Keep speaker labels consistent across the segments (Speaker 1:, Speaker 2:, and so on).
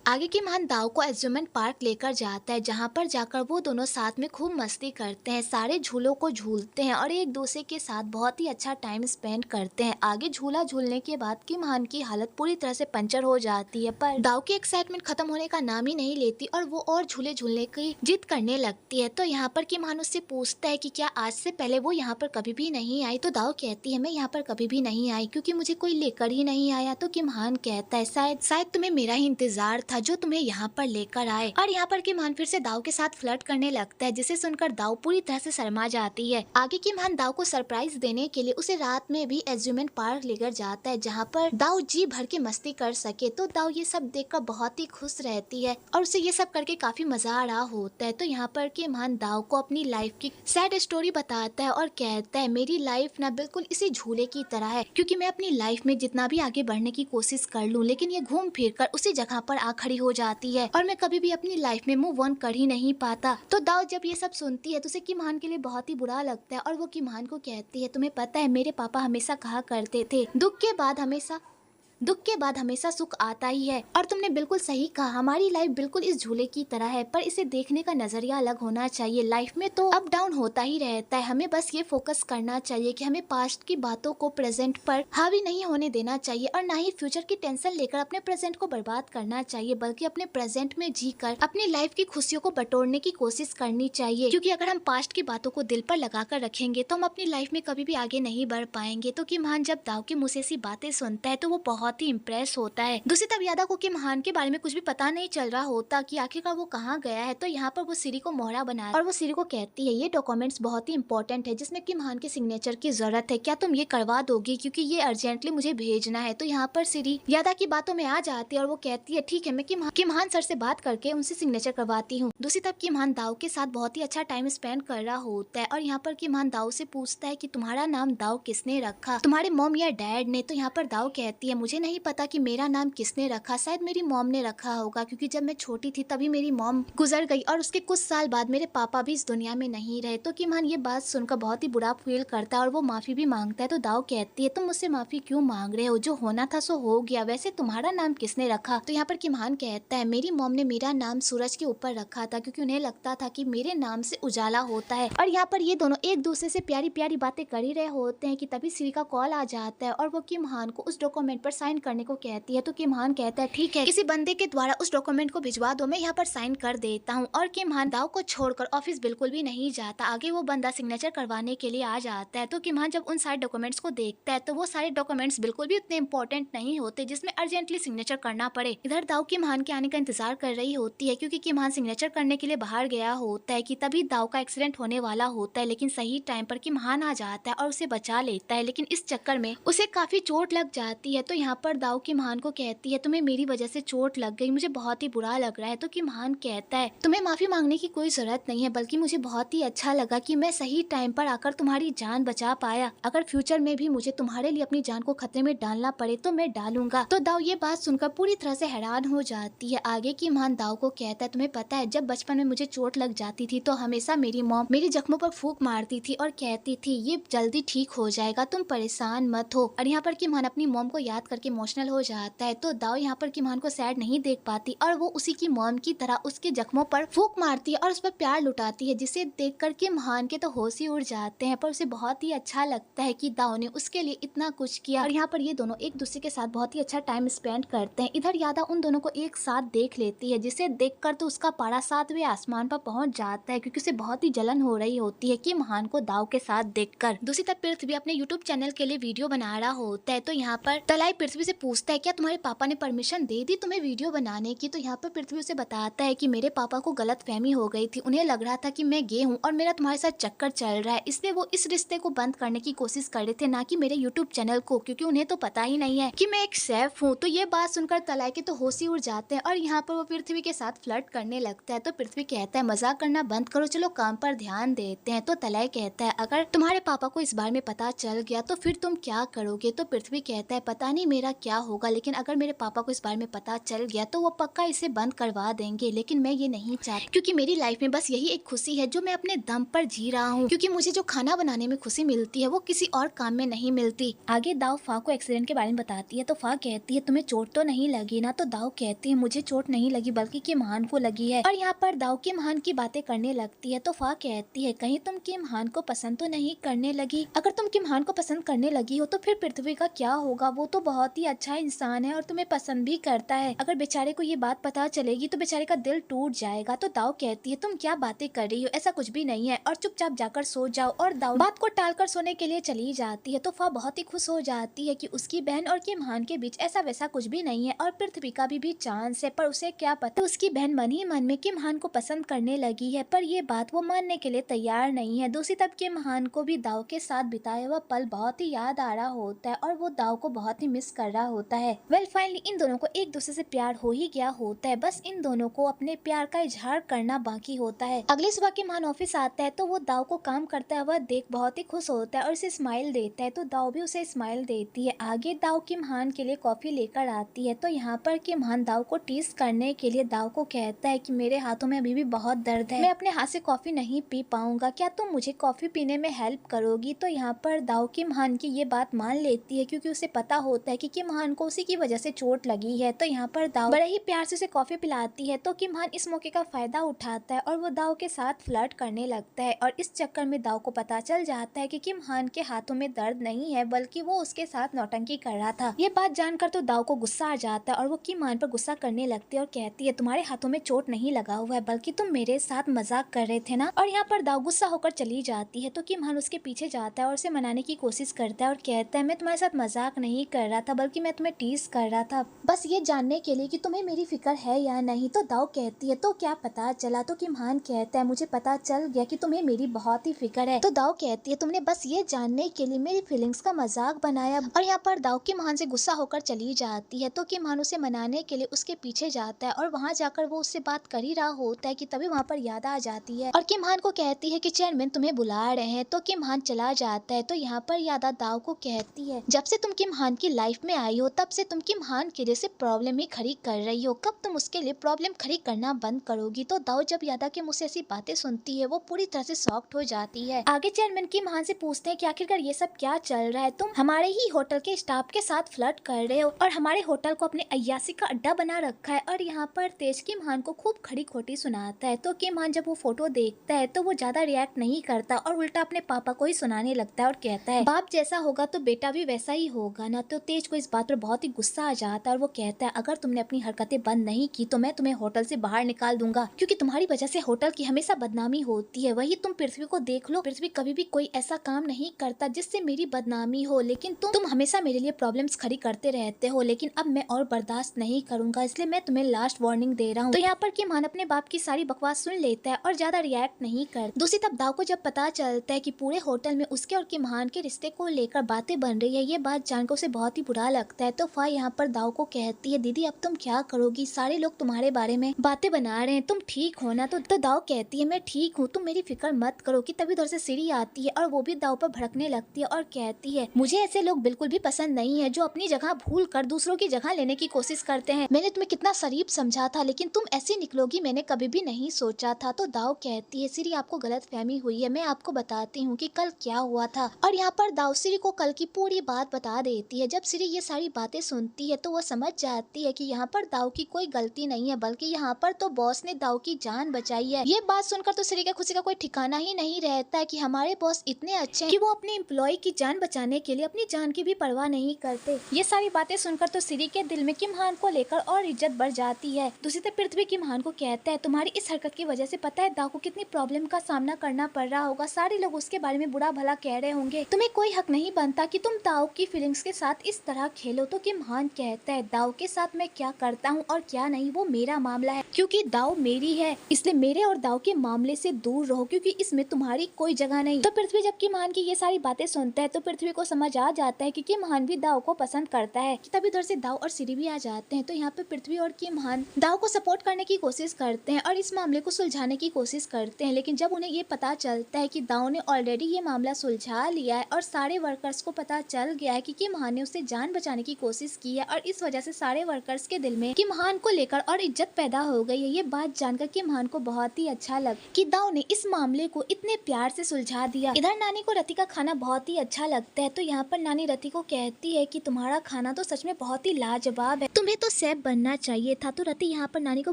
Speaker 1: आगे की महान दाव को एज्यूमेंट पार्क लेकर जाता है, जहाँ पर जाकर वो दोनों साथ में खूब मस्ती करते हैं, सारे झूलों को झूलते हैं और एक दूसरे के साथ बहुत ही अच्छा टाइम स्पेंड करते हैं। आगे झूला झूलने के बाद की महान की हालत पूरी तरह से पंचर हो जाती है, पर दाव की एक्साइटमेंट खत्म होने का नाम ही नहीं लेती और वो और झूले झूलने की जिद करने लगती है। तो यहाँ पर की महान उससे पूछता है कि क्या आज से पहले वो यहाँ पर कभी भी नहीं आई। तो दाव कहती है मैं यहाँ पर कभी भी नहीं आई क्योंकि मुझे कोई लेकर ही नहीं आया। तो की महान कहता है शायद शायद तुम्हें मेरा ही इंतजार था जो तुम्हें यहाँ पर लेकर आए। और यहाँ पर की महान फिर से दाव के साथ फ्लर्ट करने लगता है, जिसे सुनकर दाव पूरी तरह से शर्मा जाती है। आगे की महान दाव को सरप्राइज देने के लिए उसे रात में भी एज्यूमेंट पार्क लेकर जाता है, जहाँ पर दाव जी भर के मस्ती कर सके। तो दाव ये सब देखकर बहुत ही खुश रहती है और उसे ये सब करके काफी मजा आ रहा होता है। तो यहाँ पर के महान दाव को अपनी लाइफ की सैड स्टोरी बताता है और कहता है मेरी लाइफ ना बिल्कुल इसी झूले की तरह है, क्योंकि मैं अपनी लाइफ में जितना भी आगे बढ़ने की कोशिश कर लूं, लेकिन ये घूम फिर कर उसी जगह पर आ खड़ी हो जाती है और मैं कभी भी अपनी लाइफ में मूव ऑन कर ही नहीं पाता। तो दाव जब ये सब सुनती है तो उसे किमान के लिए बहुत ही बुरा लगता है और वो किमान को कहती है तुम्हें पता है मेरे पापा हमेशा कहा करते थे दुख के बाद हमेशा सुख आता ही है। और तुमने बिल्कुल सही कहा, हमारी लाइफ बिल्कुल इस झूले की तरह है, पर इसे देखने का नजरिया अलग होना चाहिए। लाइफ में तो अप डाउन होता ही रहता है, हमें बस ये फोकस करना चाहिए कि हमें पास्ट की बातों को प्रेजेंट पर हावी नहीं होने देना चाहिए और ना ही फ्यूचर की टेंशन लेकर अपने प्रेजेंट को बर्बाद करना चाहिए, बल्कि अपने प्रेजेंट में जीकर अपनी लाइफ की खुशियों को बटोरने की कोशिश करनी चाहिए। क्योंकि अगर हम पास्ट की बातों को दिल पर लगा कर रखेंगे तो हम अपनी लाइफ में कभी भी आगे नहीं बढ़ पाएंगे। तो किमान जब दाव के मुंह से ऐसी बातें सुनता है तो वो बहुत ही इम्प्रेस होता है। दूसरी तरफ यादा को किमान के बारे में कुछ भी पता नहीं चल रहा होता कि आखिरकार वो कहाँ गया है। तो यहाँ पर वो सिरी को मोहरा बनाया और वो सिरी को कहती है ये डॉक्यूमेंट्स बहुत ही इंपॉर्टेंट है जिसमें किमान के सिग्नेचर की जरूरत है, क्या तुम ये करवा दोगी क्योंकि ये अर्जेंटली मुझे भेजना है। तो यहाँ पर सिरी यादा की बातों में आ जाती है और वो कहती है ठीक है, मैं किमान सर से बात करके उनसे सिग्नेचर करवाती हूँ। दूसरी तरफ किमान दाव के साथ बहुत ही अच्छा टाइम स्पेंड कर रहा होता है और यहाँ पर किमान दाव से पूछता है कि तुम्हारा नाम दाव किसने रखा, तुम्हारे मॉम या डैड ने। तो यहाँ पर दाव कहती है मुझे नहीं पता कि मेरा नाम किसने रखा, शायद मेरी मॉम ने रखा होगा क्योंकि जब मैं छोटी थी तभी मेरी मॉम गुजर गई और उसके कुछ साल बाद मेरे पापा भी इस दुनिया में नहीं रहे। तो किमान ये बात सुनकर बहुत ही बुरा फील करता है और वो माफी भी मांगता है। तो दाव कहती है तुम मुझसे माफी क्यों मांग रहे हो, जो होना था सो हो गया, वैसे तुम्हारा नाम किसने रखा। तो यहाँ पर किमान कहता है मेरी मॉम ने मेरा नाम सूरज के ऊपर रखा था क्योंकि उन्हें लगता था कि मेरे नाम से उजाला होता है। और यहाँ पर ये दोनों एक दूसरे से प्यारी प्यारी बातें कर ही रहे होते हैं कि तभी श्री का कॉल आ जाता है और वो किमान को उस डॉक्यूमेंट पर साइन करने को कहती है। तो किमान कहता है ठीक है, किसी बंदे के द्वारा उस डॉक्यूमेंट को भिजवा दो, मैं यहाँ पर साइन कर देता हूँ। और किमान दाव को छोड़कर ऑफिस बिल्कुल भी नहीं जाता, आगे वो बंदा सिग्नेचर करवाने के लिए आ जाता है। तो किमान जब उन सारे डॉक्यूमेंट्स को देखता है तो वो सारे डॉक्यूमेंट्स बिल्कुल भी उतने इंपॉर्टेंट नहीं होते जिसमें अर्जेंटली सिग्नेचर करना पड़े। इधर दाव किमान के आने का इंतजार कर रही होती है क्योंकि किमान सिग्नेचर करने के लिए बाहर गया होता है कि तभी दाव का एक्सीडेंट होने वाला होता है, लेकिन सही टाइम पर किमान आ जाता है और उसे बचा लेता है, लेकिन इस चक्कर में उसे काफी चोट लग जाती है। तो यहाँ पर दाव किमान को कहती है तुम्हें मेरी वजह से चोट लग गई, मुझे बहुत ही बुरा लग रहा है। तो किमान कहता है तुम्हें माफी मांगने की कोई जरूरत नहीं है, बल्कि मुझे बहुत ही अच्छा लगा कि मैं सही टाइम पर आकर तुम्हारी जान बचा पाया, अगर फ्यूचर में भी मुझे तुम्हारे लिए अपनी जान को खतरे में डालना पड़े तो मैं डालूंगा। तो दाव ये बात सुनकर पूरी तरह से हैरान हो जाती है। आगे किमान दाव को कहता है तुम्हें पता है जब बचपन में मुझे चोट लग जाती थी तो हमेशा मेरी मॉम मेरी जख्मों पर फूंक मारती थी और कहती थी ये जल्दी ठीक हो जाएगा, तुम परेशान मत हो। और यहाँ पर किमान अपनी मॉम को याद करके इमोशनल हो जाता है। तो दाव यहाँ पर किमान को सैड नहीं देख पाती और वो उसी की मॉम की तरह उसके जख्मों पर फूंक मारती है और उस पर प्यार लुटाती है, जिसे देख करके महान के तो होश ही उड़ जाते हैं। पर उसे बहुत ही अच्छा लगता है कि दाव ने उसके लिए इतना कुछ किया और यहाँ पर ये दोनों एक दूसरे के साथ बहुत ही अच्छा टाइम स्पेंड करते हैं। इधर यादा उन दोनों को एक साथ देख लेती है, जिसे देखकर तो उसका पारा 7वें आसमान पर पहुंच जाता है क्योंकि उसे बहुत ही जलन हो रही होती है कि महान को दाव के साथ देखकर। दूसरी तरफ पृथ्वी अपने यूट्यूब चैनल के लिए वीडियो बना रहा होता है। तो यहाँ पर तलाई पृथ्वी से पूछता है क्या तुम्हारे पापा ने परमिशन दे दी तुम्हें वीडियो बनाने की। तो यहाँ पर पृथ्वी उसे बताता है कि मेरे पापा को गलत फहमी हो गई थी, उन्हें लग रहा था कि मैं गे हूँ और मेरा तुम्हारे साथ चक्कर चल रहा है, इसलिए वो इस रिश्ते को बंद करने की कोशिश कर रहे थे, ना कि मेरे यूट्यूब चैनल को, क्योंकि उन्हें तो पता ही नहीं है कि मैं एक शेफ हूँ। तो ये बात सुनकर तलाई के तो होश ही उड़ जाते हैं और यहाँ पर वो पृथ्वी के साथ फ्लर्ट करने लगता है। तो पृथ्वी कहता है मजाक करना बंद करो, चलो काम पर ध्यान देते हैं। तो तलाई कहता है अगर तुम्हारे पापा को इस बारे में पता चल गया तो फिर तुम क्या करोगे। तो पृथ्वी कहता है पता नहीं मेरा क्या होगा, लेकिन अगर मेरे पापा को इस बारे में पता चल गया तो वो पक्का इसे बंद करवा देंगे, लेकिन मैं ये नहीं चाहती क्योंकि मेरी लाइफ में बस यही एक खुशी है जो मैं अपने दम पर जी रहा हूँ, क्योंकि मुझे जो खाना बनाने में खुशी मिलती है वो किसी और काम में नहीं मिलती। आगे दाव फा को एक्सीडेंट के बारे में बताती है तो फा कहती है तुम्हें चोट तो नहीं लगी ना, तो दाव कहती है मुझे चोट नहीं लगी बल्कि किम-हान को लगी है। और यहाँ पर दाव किम-हान की बातें करने लगती है तो फा कहती है कहीं तुम किम-हान को पसंद तो नहीं करने लगी, अगर तुम किम-हान को पसंद करने लगी हो तो फिर पृथ्वी का क्या होगा, वो तो बहुत ही अच्छा इंसान है और तुम्हें पसंद भी करता है, अगर बेचारे को ये बात पता चलेगी तो बेचारे का दिल टूट जाएगा। तो दाव कहती है तुम क्या बातें कर रही हो, ऐसा कुछ भी नहीं है और चुपचाप जाकर सो जाओ। और दाव बात को टालकर सोने के लिए चली जाती है तो फा बहुत ही खुश हो जाती है कि उसकी बहन और किम-हान के बीच ऐसा वैसा कुछ भी नहीं है और पृथ्वी का भी चांस है, पर उसे क्या पता उसकी बहन मन ही मन में किम-हान को पसंद करने लगी है, पर ये बात वो मानने के लिए तैयार नहीं है। दूसरी तरफ किम-हान को भी दाव के साथ बिताया हुआ पल बहुत ही याद आ रहा होता है और वो दाव को बहुत ही मिस कर रहा होता है। वेल फाइनली इन दोनों को एक दूसरे से प्यार हो ही गया होता है, बस इन दोनों को अपने प्यार का इजहार करना बाकी होता है। अगली सुबह किम-हान ऑफिस आता है तो वो दाव को काम करता हुआ देख बहुत ही खुश होता है और उसे स्माइल देता है, तो दाव भी उसे स्माइल देती है। आगे दाव किम-हान के लिए कॉफी लेकर आती है तो यहाँ पर किम-हान दाव को टीस करने के लिए दाव को कहता है कि मेरे हाथों में अभी भी बहुत दर्द है, मैं अपने हाथ से कॉफी नहीं पी पाऊंगा, क्या तुम मुझे कॉफी पीने में हेल्प करोगी। तो यहाँ पर दाव किम-हान की ये बात मान लेती है क्योंकि उसे पता होता है कि किम-हान को उसी की वजह से चोट लगी है। तो यहाँ पर दाव बड़े ही प्यार से उसे कॉफी पिलाती है तो किम-हान इस मौके का फायदा उठाता है और वो दाव के साथ फ्लर्ट करने लगता है और इस चक्कर में दाव को पता चल जाता है कि किम-हान के हाथों में दर्द नहीं है बल्कि वो उसके साथ नौटंकी कर रहा था। ये बात जानकर तो दाव को गुस्सा आ जाता है और वो किम-हान पर गुस्सा करने लगती है और कहती है तुम्हारे हाथों में चोट नहीं लगा हुआ है बल्कि तुम मेरे साथ मजाक कर रहे थे ना। और यहाँ पर दाव गुस्सा होकर चली जाती है तो किम-हान उसके पीछे जाता है और उसे मनाने की कोशिश करता है और कहता है मैं तुम्हारे साथ मजाक नहीं कर रहा था बल्कि मैं तुम्हें टीज कर रहा था, बस ये जानने के लिए कि तुम्हें मेरी फिक्र है या नहीं। तो दाव कहती है तो क्या पता चला, तो किम-हान कहता है मुझे पता चल गया कि तुम्हें मेरी बहुत ही फिक्र है। तो दाव कहती है तुमने बस ये जानने के लिए मेरी फीलिंग्स का मजाक बनाया। और यहाँ पर दाव किम-हान से गुस्सा होकर चली जाती है तो किम-हान उसे मनाने के लिए उसके पीछे जाता है और वहाँ जाकर वो उससे बात कर ही रहा होता है कि तभी वहाँ पर याद आ जाती है और किम-हान को कहती है कि चेयरमैन तुम्हें बुला रहे हैं। तो किम-हान चला जाता है तो यहाँ पर यादा दाव को कहती है जब से तुम किम-हान की लाइफ में आई हो तब से तुम किम-हान के लिए सिर्फ प्रॉब्लम ही खड़ी कर रही हो, कब तुम उसके लिए प्रॉब्लम खड़ी करना बंद करोगी। तो दाव जब यादा के मुझसे ऐसी बातें सुनती है वो पूरी तरह से शॉक्ड हो जाती है। आगे चेयरमैन किम-हान से पूछते हैं कि आखिरकार ये सब क्या चल रहा है, तुम हमारे ही होटल के स्टाफ के साथ फ्लर्ट कर रहे हो और हमारे होटल को अपने अय्यासी का अड्डा बना रखा है। और यहाँ पर तेज किम-हान को खूब खड़ी खोटी सुनाता है तो किम-हान जब वो फोटो देखता है तो वो ज्यादा रिएक्ट नहीं करता और उल्टा अपने पापा को ही सुनाने लगता है और कहता है बाप जैसा होगा तो बेटा भी वैसा ही होगा ना। तो तेज को इस बात पर बहुत ही गुस्सा आ जाता है और वो कहता है अगर तुमने अपनी हरकतें बंद नहीं की तो मैं तुम्हें होटल से बाहर निकाल दूंगा, क्योंकि तुम्हारी वजह से होटल की हमेशा बदनामी होती है। वही तुम पृथ्वी को देख लो, पृथ्वी कभी भी कोई ऐसा काम नहीं करता जिससे मेरी बदनामी हो, लेकिन तुम हमेशा मेरे लिए प्रॉब्लम्स खड़ी करते रहते हो। लेकिन अब मैं और बर्दाश्त नहीं करूंगा, इसलिए मैं तुम्हें लास्ट वार्निंग दे रहा हूँ। तो यहाँ पर किम-हान अपने बाप की सारी बकवास सुन लेता है और ज्यादा रिएक्ट नहीं कर। दूसरी तरफ दाव को जब पता चलता है कि पूरे होटल में उसके और किम-हान के रिश्ते को लेकर बातें बन रही है, ये बात जानकर उसे बहुत ही बुरा लगता है। तो फा यहाँ पर दाव को कहती है दीदी अब तुम क्या करोगी, सारे लोग तुम्हारे बारे में बातें बना रहे हैं, तुम ठीक हो ना। तो दाव कहती है मैं ठीक हूँ, तुम मेरी फिक्र मत करो। कि तभी उधर से सीढ़ी आती है और वो भी दाव पर भड़कने लगती है और कहती है मुझे ऐसे लोग बिल्कुल भी पसंद नहीं है जो अपनी जगह भूल कर दूसरों की जगह लेने की कोशिश करते हैं। मैंने तुम्हें कितना शरीफ समझा था लेकिन तुम ऐसी निकलोगी मैंने कभी भी नहीं सोचा था। तो दाव कहती है सीढ़ी आपको गलत फहमी हुई है, मैं आपको बताती हूँ कि कल क्या हुआ था। और यहाँ पर दाव सीढ़ी को कल की पूरी बात बता देती है। जब सीढ़ी ये सारी बातें सुनती है तो वो समझ जाती है कि यहाँ पर दाव की कोई गलती नहीं है बल्कि यहाँ पर तो बॉस ने दाव की जान बचाई है। ये बात सुनकर तो सीढ़ी के खुशी का कोई ठिकाना ही नहीं रहता है कि हमारे बॉस इतने अच्छे हैं कि वो अपने एम्प्लॉय की जान बचाने के लिए अपनी जान की भी परवाह नहीं करते। ये सारी बातें सुनकर तो सीढ़ी के दिल में किम-हान को लेकर और इज्जत बढ़ जाती है। दूसरी तरफ पृथ्वी किम-हान को कहता है तुम्हारी इस हरकत की वजह से पता है दाव को कितनी प्रॉब्लम का सामना करना पड़ रहा होगा, सारे लोग उसके बारे में बुरा भला कह रहे होंगे, तुम्हें कोई हक नहीं बनता कि तुम दाव की फीलिंग्स के साथ इस तरह खेलो। तो किम-हान कहता है दाव के साथ मैं क्या करता हूँ और क्या नहीं वो मेरा मामला है, क्योंकि दाव मेरी है, इसलिए मेरे और दाव के मामले से दूर रहो क्योंकि इसमें तुम्हारी कोई जगह नहीं। तो पृथ्वी जब किम-हान की ये सारी बातें सुनता है तो पृथ्वी को समझ आ जाता है कि किम-हान भी दाव को पसंद करता है। तभी उधर से दाव और सीढ़ी भी आ जाते हैं। तो यहाँ पे पृथ्वी और किम-हान दाव को सपोर्ट करने की कोशिश करते हैं और इस मामले को सुलझाने की कोशिश करते हैं, लेकिन जब उन्हें ये पता चलता है कि दाव ने ऑलरेडी ये मामला सुलझा लिया है और सारे वर्कर्स को पता चल गया है कि किम-हान ने उसे जान जान बचाने की कोशिश की है और इस वजह से सारे वर्कर्स के दिल में किम हान को लेकर और इज्जत पैदा हो गई है। ये बात जानकर किम हान को बहुत ही अच्छा लगा कि दाव ने इस मामले को इतने प्यार से सुलझा दिया। इधर नानी को रति का खाना बहुत ही अच्छा लगता है, तो यहाँ पर नानी रति को कहती है कि तुम्हारा खाना तो सच में बहुत ही लाजवाब है, तुम्हें तो शेफ बनना चाहिए था। तो रति यहाँ पर नानी को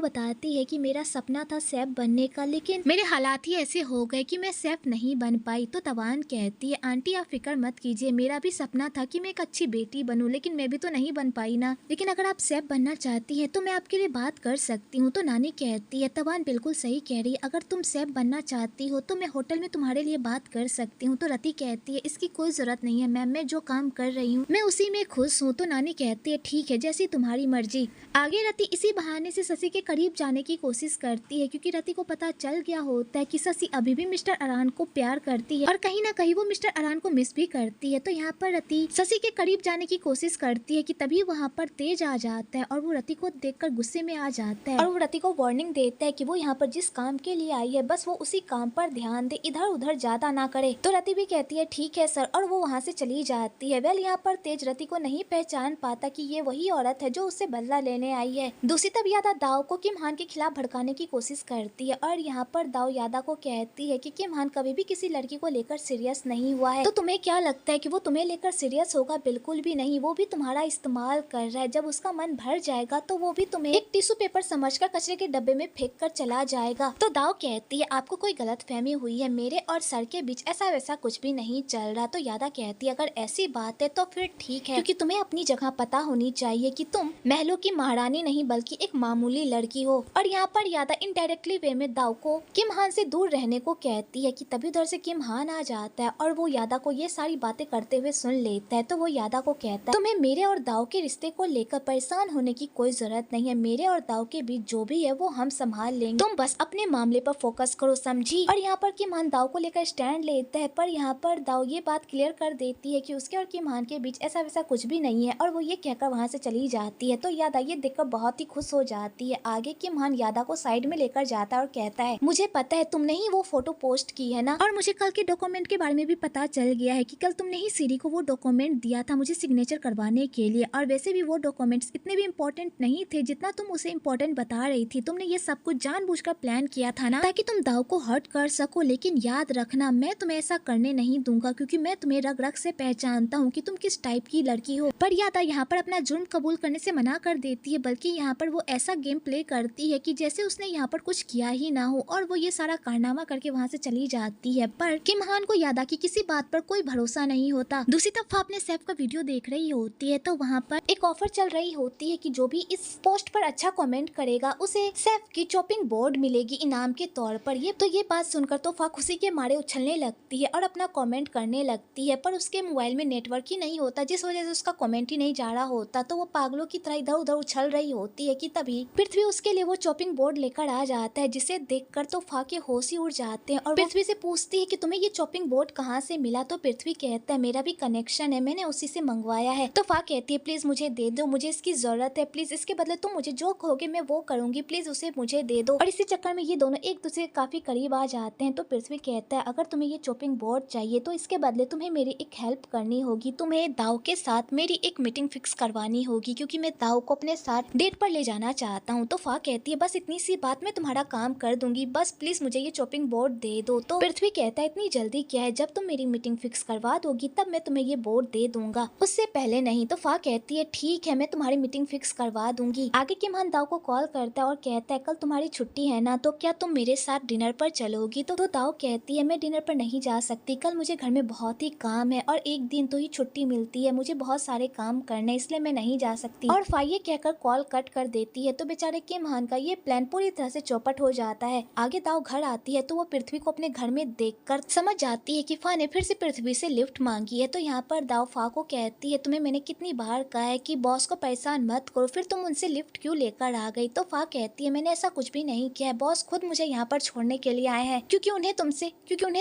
Speaker 1: बताती है कि मेरा सपना था शेफ बनने का, लेकिन मेरे हालात ही ऐसे हो गए कि मैं शेफ नहीं बन पाई। तो तवान कहती है आंटी आप फिक्र मत कीजिए, मेरा भी सपना था कि मैं एक अच्छी बेटी बनूं, लेकिन मैं भी तो नहीं बन पाई ना। लेकिन अगर आप शेफ बनना चाहती हैं तो मैं आपके लिए बात कर सकती हूँ। तो नानी कहती है तवान बिल्कुल सही कह रही है, अगर तुम शेफ बनना चाहती हो तो मैं होटल में तुम्हारे लिए बात कर सकती हूँ। तो रति कहती है इसकी कोई जरूरत नहीं है मैम, मैं जो काम कर रही हूँ मैं उसी में खुश हूँ। तो नानी कहती है ठीक है जैसी तुम्हारी मर्जी। आगे रति इसी बहाने से शशि के करीब जाने की कोशिश करती है, क्योंकि रति को पता चल गया होता है कि शशि अभी भी मिस्टर अरान को प्यार करती है और कहीं ना कहीं वो मिस्टर अरान को मिस भी करती है। तो यहाँ पर रति शशि के करीब जाने की कोशिश करती है कि तभी वहाँ पर तेज आ जाता है और वो रति को देखकर गुस्से में आ जाता है और वो रति को वार्निंग देता है कि वो यहाँ पर जिस काम के लिए आई है बस वो उसी काम पर ध्यान दे, इधर उधर ज्यादा ना करे। तो रति भी कहती है ठीक है सर और वो वहाँ से चली जाती है। वेल यहाँ पर तेज रति को नहीं पहचान पाता कि ये वही औरत है जो उससे बदला लेने आई है। दूसरी तरफ यादा दाव को किम हान के खिलाफ भड़काने की कोशिश करती है और यहाँ पर दाव यादा को कहती है कि किम हान कभी भी किसी लड़की को लेकर सीरियस नहीं हुआ है, तो तुम्हें क्या लगता है कि वो तुम्हें लेकर सीरियस होगा? बिल्कुल भी नहीं, वो भी तुम्हारा इस्तेमाल कर रहा है। जब उसका मन भर जाएगा तो वो भी तुम्हें एक टिश्यू पेपर समझकर कचरे के डब्बे में फेंक कर चला जाएगा। तो दाव कहती है आपको कोई गलतफहमी हुई है, मेरे और सर के बीच ऐसा वैसा कुछ भी नहीं चल रहा। तो यादा कहती है अगर ऐसी बात है तो फिर ठीक है, क्योंकि तुम्हें अपनी जगह पता होनी चाहिए कि तुम महलों की महारानी नहीं बल्कि एक मामूली लड़की हो। और यहाँ पर यादा इनडायरेक्टली वे में दाव को किम हान से दूर रहने को कहती है कि तभी उधर से किम हान आ जाता है और वो यादा को ये सारी बातें करते हुए सुन लेता है। तो वो यादा को कहता है तुम्हें मेरे और दाव के रिश्ते को लेकर परेशान होने की कोई जरूरत नहीं है, मेरे और दाव के बीच जो भी है वो हम संभाल लेंगे, तुम बस अपने मामले पर फोकस करो समझी। और यहाँ पर किम हान दाव को लेकर स्टैंड लेता है, पर यहाँ पर दाव ये बात क्लियर कर देती है कि उसके और किम हान के बीच ऐसा वैसा कुछ भी नहीं है और वो ये कहकर वहाँ से चली जाती है। तो यादा ये देखकर बहुत ही खुश हो जाती है। आगे किम हान यादा को साइड में लेकर जाता है और कहता है मुझे पता है तुमने ही वो फोटो पोस्ट की है ना, और मुझे कल के डॉक्यूमेंट के बारे में भी पता चल गया है कि कल तुमने ही सीरी को वो डॉक्यूमेंट दिया था मुझे सिग्नेचर करवाने के लिए, और वैसे भी वो डॉक्यूमेंट्स इतने भी इम्पोर्टेंट नहीं थे जितना तुम उसे इम्पोर्टेंट बता रही थी। तुमने ये सब कुछ जानबूझकर प्लान किया था ना ताकि तुम दाव को हर्ट कर सको, लेकिन याद रखना मैं तुम्हें ऐसा करने नहीं दूंगा क्योंकि मैं तुम्हें रग रग से पहचानता हूँ कि तुम किस टाइप की लड़की हो। पर यादा यहाँ पर अपना जुर्म कबूल करने से मना कर देती है, बल्कि यहाँ पर वो ऐसा गेम प्ले करती है कि जैसे उसने यहाँ पर कुछ किया ही ना हो और वो ये सारा कारनामा करके वहाँ से चली जाती है। पर किम हान को यादा की किसी बात पर कोई भरोसा नहीं होता। दूसरी तरफ अपने शेफ का वीडियो देख रही होती है तो वहाँ पर एक ऑफर चल रही होती है कि जो भी इस पोस्ट पर अच्छा कमेंट करेगा उसे शेफ की चॉपिंग बोर्ड मिलेगी इनाम के तौर पर। ये बात सुनकर तोफा खुशी के मारे उछलने लगती है और अपना कमेंट करने लगती है, पर उसके मोबाइल में नेटवर्क ही नहीं होता जिस वजह से उसका कमेंट ही नहीं जा रहा होता। तो वो पागलों की तरह इधर उधर उछल रही होती है कि तभी पृथ्वी उसके लिए वो चॉपिंग बोर्ड लेकर आ जाता है, जिसे देखकर तोफा के होश ही उड़ जाते हैं और पृथ्वी से पूछती है कि तुम्हें ये चॉपिंग बोर्ड कहाँ से मिला। तो पृथ्वी कहता है मेरा भी कनेक्शन है, मैंने उसी से मंगवाया है। तोफा कहती है प्लीज मुझे दे दो, मुझे इसकी जरूरत है, प्लीज इसके बदले तुम मुझे जो कहोगे मैं वो करूंगी, प्लीज उसे मुझे दे दो। और इसी चक्कर में ये दोनों एक दूसरे के काफी करीब आ जाते हैं। तो पृथ्वी कहता है अगर तुम्हें ये चॉपिंग बोर्ड चाहिए तो इसके बदले तुम्हें मेरी एक हेल्प करनी होगी, तुम्हें दाव के साथ मेरी एक मीटिंग फिक्स करवानी होगी क्योंकि मैं दाव को अपने साथ डेट पर ले जाना चाहता हूँ। तो फा कहती है बस इतनी सी बात मैं तुम्हारा काम कर दूंगी, बस प्लीज मुझे ये चॉपिंग बोर्ड दे दो। तो पृथ्वी कहता है इतनी जल्दी क्या है, जब तुम मेरी मीटिंग फिक्स करवा दोगी तब मैं तुम्हें ये बोर्ड दे दूंगा, उससे पहले नहीं। तो फा कहती है ठीक है मैं तुम्हारी मीटिंग फिक्स करवा दूंगी। आगे किम हान दाव को कॉल करता है और कहता है कल तुम्हारी छुट्टी है ना, तो क्या तुम मेरे साथ डिनर पर चलोगी। तो दाव कहती है मैं डिनर पर नहीं जा सकती, कल मुझे घर में बहुत ही काम है और एक दिन तो ही छुट्टी मिलती है, मुझे बहुत सारे काम करने इसलिए मैं नहीं जा सकती। और फा ये कहकर कॉल कट कर देती है। तो बेचारे किम हान का ये प्लान पूरी तरह से चौपट हो जाता है। आगे दाव घर आती है तो वो पृथ्वी को अपने घर में देखकर समझ जाती है कि फा ने फिर से पृथ्वी से लिफ्ट मांगी है। तो यहाँ पर दाव फा को कहती है तुम्हें मैंने कितनी बार कहा है कि बॉस को परेशान मत करो, फिर तुम उनसे लिफ्ट क्यों लेकर आ गई। तो फा कहती है मैंने ऐसा कुछ भी नहीं किया है, बॉस खुद मुझे यहाँ पर छोड़ने के लिए आए हैं क्योंकि उन्हें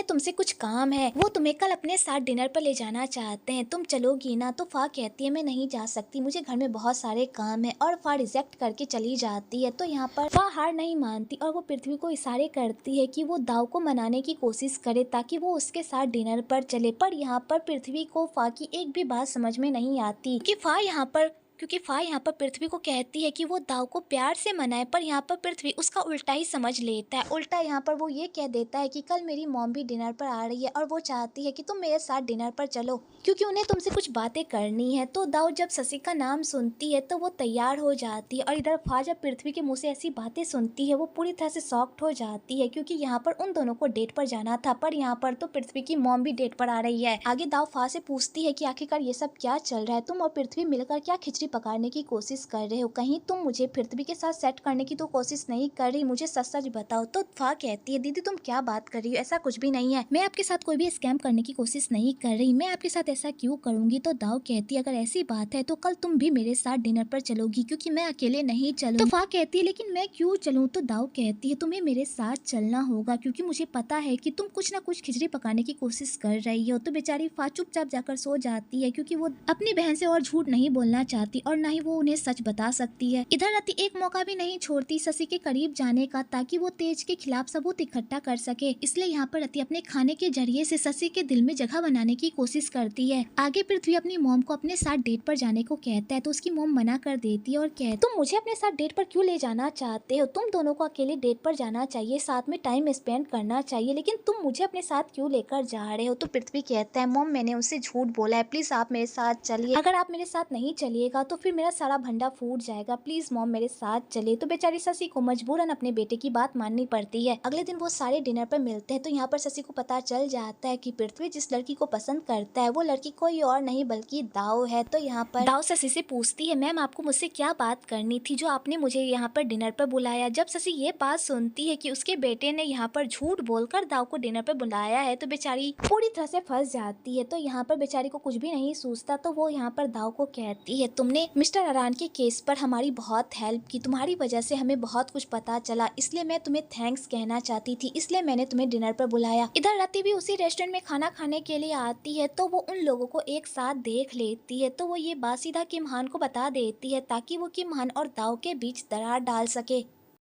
Speaker 1: तुमसे कुछ काम है, वो तुम्हें कल अपने साथ डिनर पर ले जाना चाहते हैं, तुम चलोगी ना। तो फा कहती है मैं नहीं जा सकती, मुझे घर में बहुत सारे काम है और फा रिजेक्ट करके चली जाती है। तो यहाँ पर फा हार नहीं मानती और वो पृथ्वी को इशारे करती है कि वो दाव को मनाने की कोशिश करे ताकि वो उसके साथ डिनर पर चले। पर यहाँ पर पृथ्वी को फा की एक भी बात समझ में नहीं नहीं आती। क्योंकि फा यहाँ पर पृथ्वी को कहती है कि वो दाव को प्यार से मनाए, पर यहाँ पर पृथ्वी उसका उल्टा ही समझ लेता है। उल्टा यहाँ पर वो ये कह देता है कि कल मेरी मॉम भी डिनर पर आ रही है और वो चाहती है कि तुम मेरे साथ डिनर पर चलो, क्योंकि उन्हें तुमसे कुछ बातें करनी है। तो दाव जब शशि का नाम सुनती है तो वो तैयार हो जाती है, और इधर फा जब पृथ्वी के मुंह से ऐसी बातें सुनती है वो पूरी तरह से शॉक्ड हो जाती है, क्योंकि यहाँ पर उन दोनों को डेट पर जाना था, पर यहाँ पर तो पृथ्वी की मॉम भी डेट पर आ रही है। आगे दाव फा से पूछती है कि आखिरकार ये सब क्या चल रहा है, तुम और पृथ्वी मिलकर क्या खिचड़ी पकाने की कोशिश कर रहे हो, कहीं तुम मुझे पृथ्वी के साथ सेट करने की तो कोशिश नहीं कर रही, मुझे सच सच बताओ। तो फा कहती है दीदी तुम क्या बात कर रही हो, ऐसा कुछ भी नहीं है, मैं आपके साथ कोई भी स्कैम करने की कोशिश नहीं कर रही, मैं आपके साथ ऐसा क्यों करूंगी। तो दाव कहती है अगर ऐसी बात है तो कल तुम भी मेरे साथ डिनर पर चलोगी, क्योंकि मैं अकेले नहीं चलूँ। तो फा कहती है लेकिन मैं क्यों चलूँ। तो दाव कहती है तुम्हें मेरे साथ चलना होगा, क्योंकि मुझे पता है कि तुम कुछ ना कुछ खिचड़ी पकाने की कोशिश कर रही हो। तो बेचारी फा चुपचाप जाकर सो जाती है, क्योंकि वो अपनी बहन से और झूठ नहीं बोलना चाहती और ना ही वो उन्हें सच बता सकती है। इधर रति एक मौका भी नहीं छोड़ती शशि के करीब जाने का, ताकि वो तेज के खिलाफ सबूत इकट्ठा कर सके। इसलिए यहाँ पर रति अपने खाने के जरिए से शशि के दिल में जगह बनाने की कोशिश करती है। आगे पृथ्वी अपनी मॉम को अपने साथ डेट पर जाने को कहता है, तो उसकी मॉम मना कर देती है और कहती है तुम मुझे अपने साथ डेट पर क्यों ले जाना चाहते हो, तुम दोनों को अकेले डेट पर जाना चाहिए, साथ में टाइम स्पेंड करना चाहिए, लेकिन तुम मुझे अपने साथ क्यों लेकर जा रहे हो। तो पृथ्वी कहता है मॉम मैंने उससे झूठ बोला है, प्लीज आप मेरे साथ चलिए, अगर आप मेरे साथ नहीं चलिएगा तो फिर मेरा सारा भंडा फूट जाएगा, प्लीज मॉम मेरे साथ चले। तो बेचारी शशि को मजबूरन अपने बेटे की बात माननी पड़ती है। अगले दिन वो सारे डिनर पर मिलते हैं, तो यहाँ पर शशि को पता चल जाता है कि पृथ्वी जिस लड़की को पसंद करता है वो लड़की कोई और नहीं बल्कि दाव है। तो यहाँ पर दाव शशि से पूछती है मैम आपको मुझसे क्या बात करनी थी जो आपने मुझे यहाँ पर डिनर पर बुलाया। जब शशि ये बात सुनती है कि उसके बेटे ने यहाँ पर झूठ बोलकर दाव को डिनर पर बुलाया है तो बेचारी पूरी तरह से फंस जाती है। तो यहाँ पर बेचारी को कुछ भी नहीं सूझता, तो वो यहाँ पर दाव को कहती है तुमने मिस्टर अरान के केस पर हमारी बहुत हेल्प की, तुम्हारी वजह से हमें बहुत कुछ पता चला, इसलिए मैं तुम्हें थैंक्स कहना चाहती थी, इसलिए मैंने तुम्हें डिनर पर बुलाया। इधर रति भी उसी रेस्टोरेंट में खाना खाने के लिए आती है, तो वो उन लोगों को एक साथ देख लेती है, तो वो ये बात सीधा किमहान को बता देती है ताकि वो किमहान और दाव के बीच दरार डाल सके।